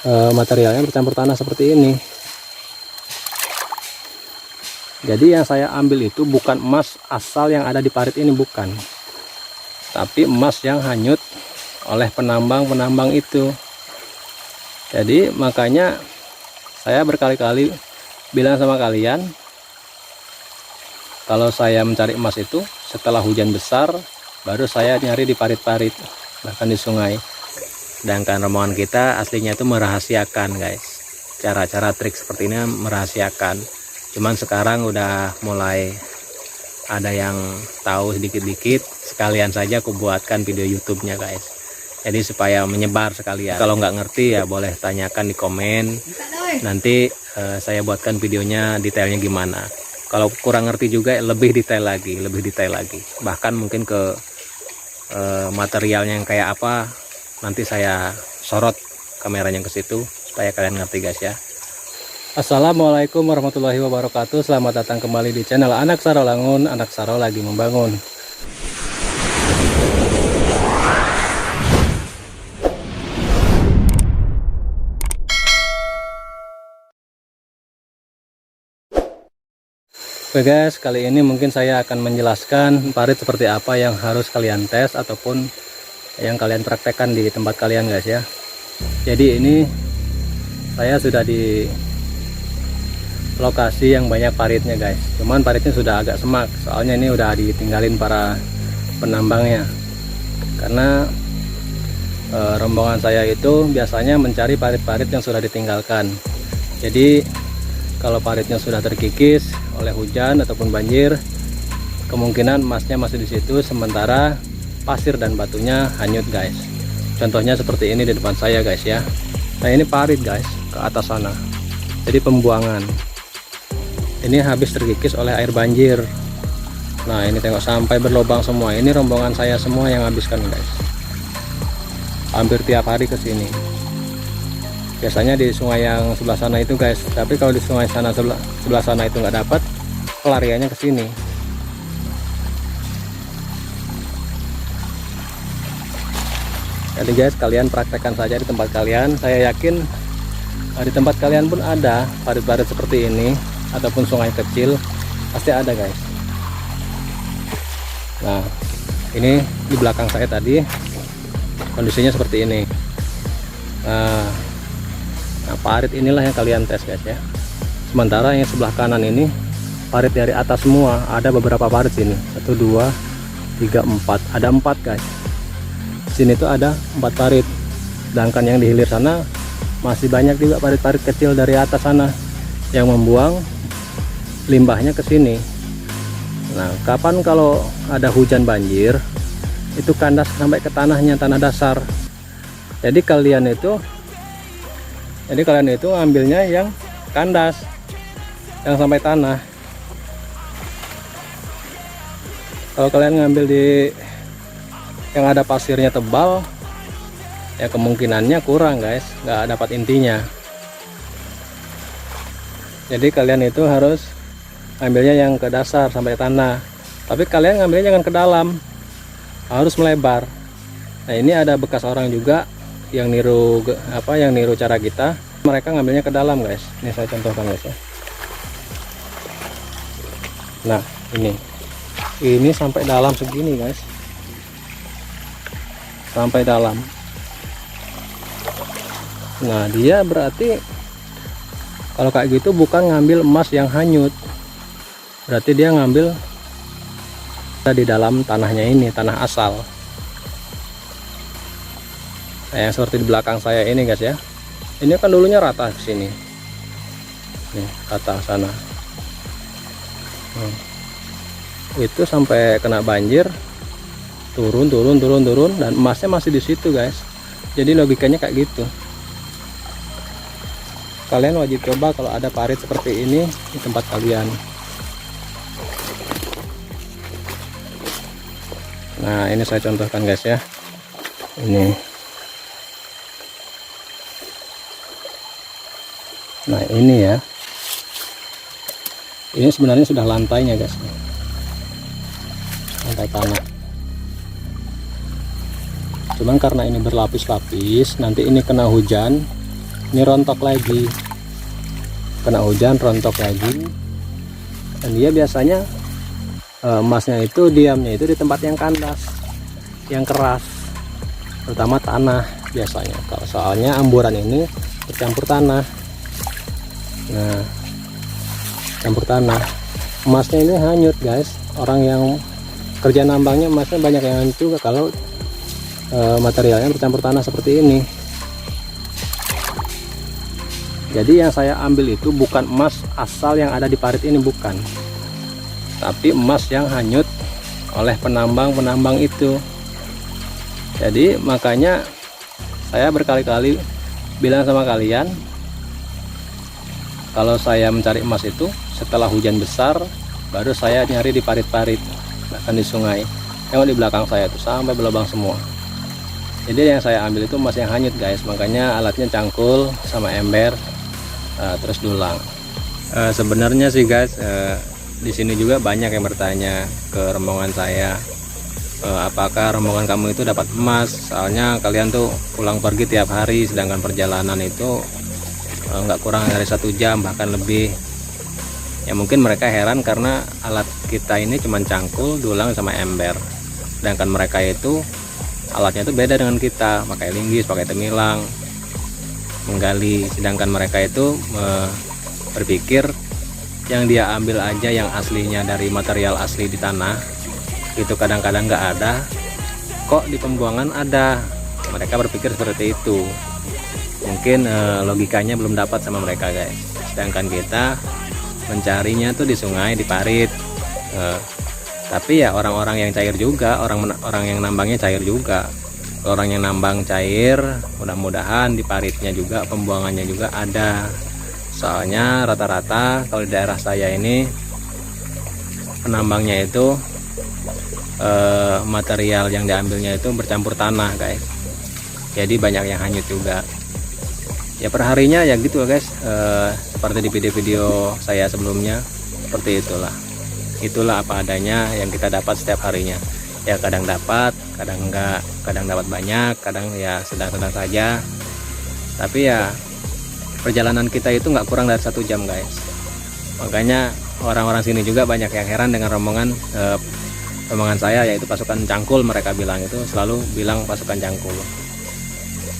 materialnya bercampur tanah seperti ini. Jadi yang saya ambil itu bukan emas asal yang ada di parit ini, bukan, tapi emas yang hanyut oleh penambang-penambang itu. Jadi makanya saya berkali-kali bilang sama kalian, kalau saya mencari emas itu setelah hujan besar, baru saya nyari di parit-parit, bahkan di sungai. Sedangkan rombongan kita aslinya itu merahasiakan, guys. Cara-cara trik seperti ini merahasiakan. Cuman sekarang udah mulai ada yang tahu sedikit-sedikit. Sekalian saja aku buatkan video YouTube-nya, guys. Jadi supaya menyebar sekalian. Kalau nggak ngerti ya boleh tanyakan di komen. Nanti saya buatkan videonya detailnya gimana. Kalau kurang ngerti juga lebih detail lagi, Bahkan mungkin ke materialnya yang kayak apa, nanti saya sorot kameranya ke situ supaya kalian ngerti, guys, ya. Assalamualaikum warahmatullahi wabarakatuh. Selamat datang kembali di channel Anak Sarolangun. Anak Saro lagi membangun. Oke guys, kali ini mungkin saya akan menjelaskan parit seperti apa yang harus kalian tes ataupun yang kalian praktekkan di tempat kalian, guys, ya. Jadi ini saya sudah di lokasi yang banyak paritnya, guys. Cuman paritnya sudah agak semak, soalnya ini udah ditinggalin para penambangnya. Karena rombongan saya itu biasanya mencari parit-parit yang sudah ditinggalkan. Jadi kalau paritnya sudah terkikis oleh hujan ataupun banjir, kemungkinan emasnya masih di situ, sementara pasir dan batunya hanyut, guys. Contohnya seperti ini di depan saya, guys, ya. Nah, ini parit, guys, ke atas sana. Jadi pembuangan. Ini habis terkikis oleh air banjir. Nah, ini tengok sampai berlubang semua. Ini rombongan saya semua yang habiskan, guys. Hampir tiap hari ke sini. Biasanya di sungai yang sebelah sana itu, guys. Tapi kalau di sungai sana sebelah sana itu nggak dapat, pelariannya ke sini. Jadi guys, kalian praktekkan saja di tempat kalian. Saya yakin di tempat kalian pun ada parit-parit seperti ini ataupun sungai kecil, pasti ada, guys. Nah, ini di belakang saya tadi kondisinya seperti ini. Nah, parit inilah yang kalian tes, guys, ya. Sementara yang sebelah kanan ini parit dari atas semua. Ada beberapa parit sini, 1 2 3 4, ada 4, guys. Sini tuh ada 4 parit. Sedangkan yang di hilir sana masih banyak juga parit-parit kecil dari atas sana yang membuang limbahnya ke sini. Nah, kapan kalau ada hujan banjir, itu kandas sampai ke tanahnya, tanah dasar. Jadi kalian itu ambilnya yang kandas, yang sampai tanah. Kalau kalian ngambil di yang ada pasirnya tebal, ya kemungkinannya kurang, guys, nggak dapat intinya. Jadi kalian itu harus ambilnya yang ke dasar sampai tanah. Tapi kalian ngambilnya jangan ke dalam, harus melebar. Nah, ini ada bekas orang juga yang niru cara kita. Mereka ngambilnya ke dalam, guys. Ini saya contohkan, guys, ya. Nah, ini sampai dalam segini, guys, sampai dalam. Nah, dia berarti kalau kayak gitu bukan ngambil emas yang hanyut, berarti dia ngambil di dalam tanahnya ini, tanah asal. Nah, yang seperti di belakang saya ini, guys, ya. Ini kan dulunya rata ke sini. Nih, rata sana. Itu sampai kena banjir, turun dan emasnya masih di situ, guys. Jadi logikanya kayak gitu. Kalian wajib coba kalau ada parit seperti ini di tempat kalian. Nah, ini saya contohkan, guys, ya. Ini. Nah, ini ya. Ini sebenarnya sudah lantainya, guys. Lantai tanah. Cuman karena ini berlapis-lapis, nanti ini kena hujan, ini rontok lagi, kena hujan rontok lagi. Dan dia biasanya emasnya itu diamnya itu di tempat yang kandas, yang keras, terutama tanah biasanya. Kalau soalnya amburan ini bercampur tanah. Nah, campur tanah, emasnya ini hanyut guys. Orang yang kerja nambangnya emasnya banyak yang hanyut juga kalau materialnya bercampur tanah seperti ini. Jadi yang saya ambil itu bukan emas asal yang ada di parit ini, bukan, tapi emas yang hanyut oleh penambang-penambang itu. Jadi makanya saya berkali-kali bilang sama kalian, kalau saya mencari emas itu setelah hujan besar, baru saya nyari di parit-parit, bahkan di sungai. Tengok di belakang saya tuh sampai berlubang semua. Jadi yang saya ambil itu emas yang hanyut guys, makanya alatnya cangkul sama ember, terus dulang. Sebenarnya sih guys, di sini juga banyak yang bertanya ke rombongan saya, apakah rombongan kamu itu dapat emas? Soalnya kalian tuh pulang pergi tiap hari, sedangkan perjalanan itu nggak kurang dari 1 jam bahkan lebih. Ya mungkin mereka heran karena alat kita ini cuma cangkul, dulang sama ember, sedangkan mereka itu alatnya itu beda dengan kita, pakai linggis, pakai temilang, menggali. Sedangkan mereka itu berpikir yang dia ambil aja yang aslinya dari material asli di tanah itu kadang-kadang nggak ada, kok di pembuangan ada. Mereka berpikir seperti itu. Mungkin logikanya belum dapat sama mereka guys. Sedangkan kita mencarinya tuh di sungai, di parit. Tapi ya orang-orang yang cair juga, orang yang nambangnya cair juga. Orang yang nambang cair, mudah-mudahan di paritnya juga, pembuangannya juga ada. Soalnya rata-rata kalau di daerah saya ini penambangnya itu material yang diambilnya itu bercampur tanah guys. Jadi banyak yang hanyut juga. Ya perharinya ya gitu guys, seperti di video-video saya sebelumnya, seperti itulah apa adanya yang kita dapat setiap harinya. Ya kadang dapat, kadang enggak, kadang dapat banyak, kadang ya sedang-sedang saja. Tapi ya perjalanan kita itu nggak kurang dari 1 jam guys. Makanya orang-orang sini juga banyak yang heran dengan rombongan saya, yaitu pasukan cangkul. Mereka bilang itu selalu bilang pasukan cangkul.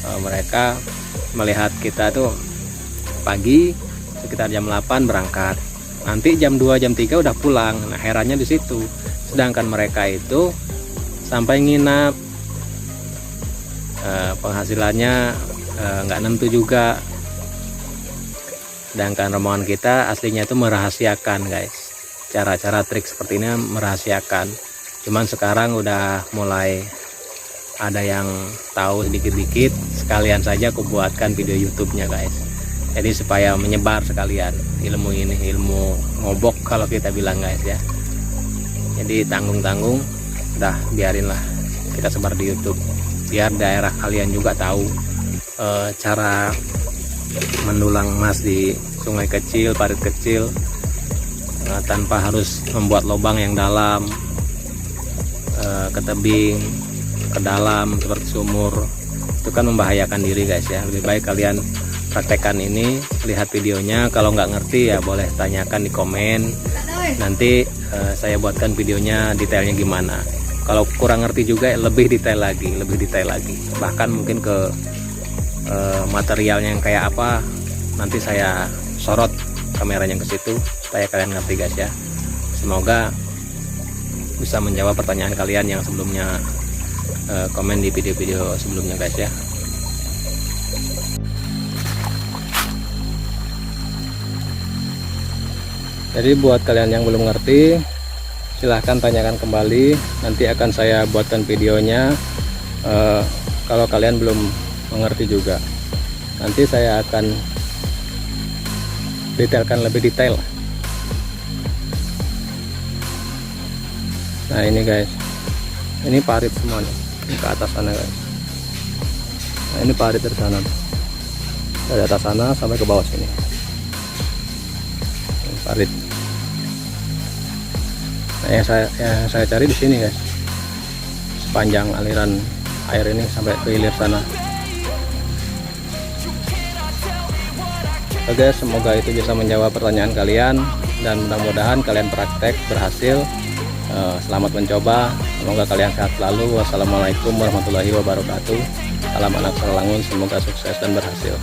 Mereka melihat kita tuh pagi sekitar jam 8 berangkat, nanti jam 2 jam 3 udah pulang. Nah herannya di situ. Sedangkan mereka itu sampai nginap, penghasilannya nggak nentu juga. Sedangkan rombongan kita aslinya itu merahasiakan guys, cara-cara trik seperti ini merahasiakan. Cuman sekarang udah mulai ada yang tahu sedikit-sedikit. Sekalian saja aku buatkan video YouTube-nya guys, jadi supaya menyebar sekalian ilmu ini, ilmu ngobok kalau kita bilang guys ya. Jadi tanggung-tanggung udah biarinlah kita sebar di YouTube, biar daerah kalian juga tahu cara mendulang emas di sungai kecil, parit kecil, tanpa harus membuat lubang yang dalam, ke tebing, ke dalam seperti sumur. Itu kan membahayakan diri guys ya. Lebih baik kalian praktekkan ini, lihat videonya. Kalau nggak ngerti ya boleh tanyakan di komen, nanti saya buatkan videonya detailnya gimana. Kalau kurang ngerti juga lebih detail lagi, bahkan mungkin ke materialnya yang kayak apa, nanti saya sorot kameranya ke situ supaya kalian ngerti guys ya. Semoga bisa menjawab pertanyaan kalian yang sebelumnya komen di video-video sebelumnya guys ya. Jadi buat kalian yang belum ngerti, silahkan tanyakan kembali, nanti akan saya buatkan videonya. Kalau kalian belum mengerti juga, nanti saya akan detailkan lebih detail. Nah ini guys, ini parit semua nih, ke atas sana guys. Nah ini parit dari sana, dari atas sana sampai ke bawah sini, ini parit. Nah yang saya cari di sini guys, sepanjang aliran air ini sampai ke hilir sana. Oke guys, semoga itu bisa menjawab pertanyaan kalian dan mudah-mudahan kalian praktek berhasil. Selamat mencoba, semoga kalian sehat selalu. Wassalamualaikum warahmatullahi wabarakatuh. Salam anak Sarangun, semoga sukses dan berhasil.